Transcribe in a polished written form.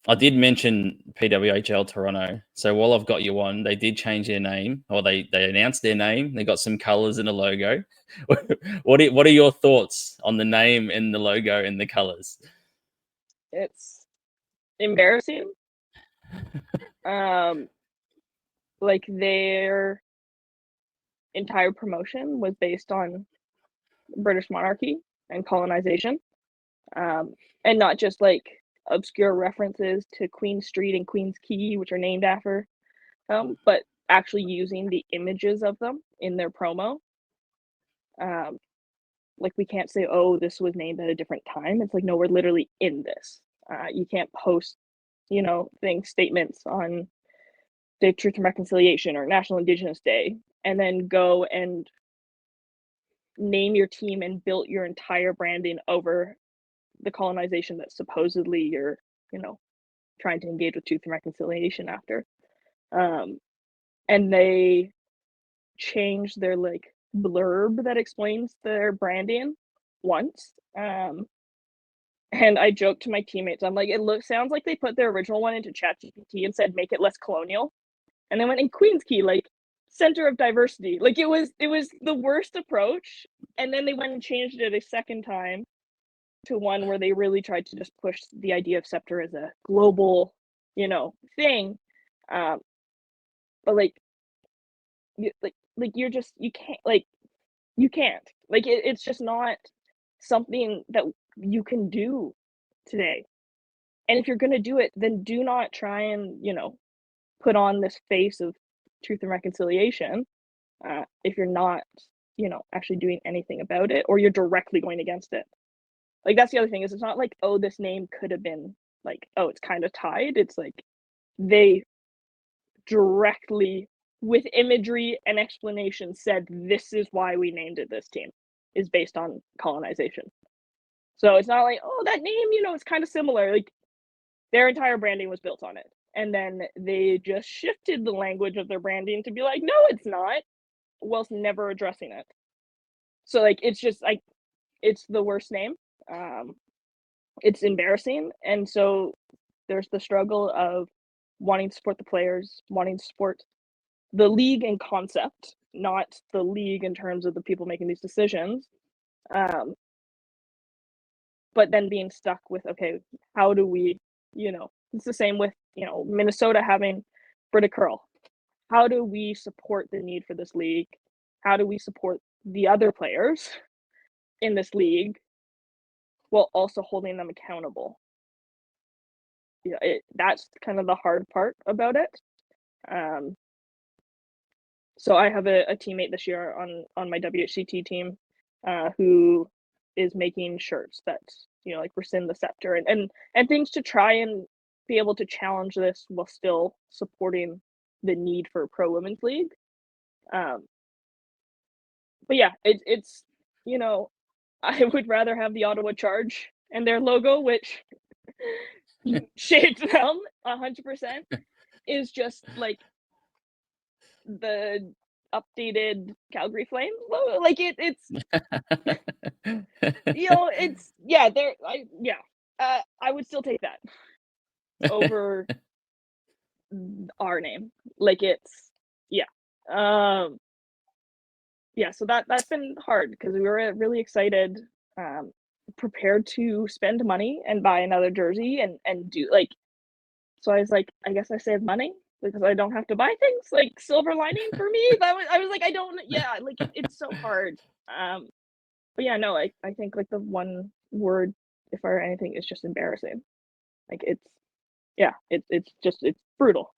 I did mention PWHL Toronto. So while I've got you on, they did change their name, or they announced their name. They got some colors and a logo. What are your thoughts on the name and the logo and the colors? It's embarrassing. Like their entire promotion was based on British monarchy and colonization, and not just like obscure references to Queen Street and Queen's Quay, which are named after but actually using the images of them in their promo. Like we can't say, oh, this was named at a different time. It's like, no, we're literally in this. You can't post, statements on Day of Truth and Reconciliation or National Indigenous Day and then go and name your team and build your entire branding over the colonization that supposedly you're, trying to engage with Truth and Reconciliation after. And they changed their like blurb that explains their branding once. And I joked to my teammates, I'm like, sounds like they put their original one into ChatGPT and said, make it less colonial. And then went in Queen's Quay, like center of diversity. Like it was the worst approach. And then they went and changed it a second time to one where they really tried to just push the idea of Sceptre as a global, thing. But you can't. Like it's just not something that you can do today. And if you're going to do it, then do not try and, put on this face of Truth and Reconciliation if you're not, actually doing anything about it, or you're directly going against it. Like that's the other thing, is it's not like, oh, this name could have been like, oh, it's kind of tied. It's like they directly, with imagery and explanation, said this is why we named it this team, is based on colonization. So it's not like, oh, that name, it's kind of similar. Like their entire branding was built on it. And then they just shifted the language of their branding to be like, no, it's not, whilst never addressing it. So like, it's just like, it's the worst name. It's embarrassing. And so there's the struggle of wanting to support the players, wanting to support the league in concept, not the league in terms of the people making these decisions. But then being stuck with, okay, how do we, it's the same with, Minnesota having Brita Curl. How do we support the need for this league? How do we support the other players in this league while also holding them accountable? That's kind of the hard part about it. So I have a teammate this year on my WHCT team who is making shirts that, like rescind the scepter and things to try and be able to challenge this while still supporting the need for a pro women's league. But yeah, it's I would rather have the Ottawa Charge and their logo, which shades them 100%, is just like the updated Calgary Flames logo. Like it's it's I would still take that over our name. Like it's so that's been hard because we were really excited, prepared to spend money and buy another jersey and do like, so I was like, I guess I saved money because I don't have to buy things. Like silver lining for me. I was like, it's so hard. But yeah, no, I think like the one word, if or anything, is just embarrassing. Like it's brutal.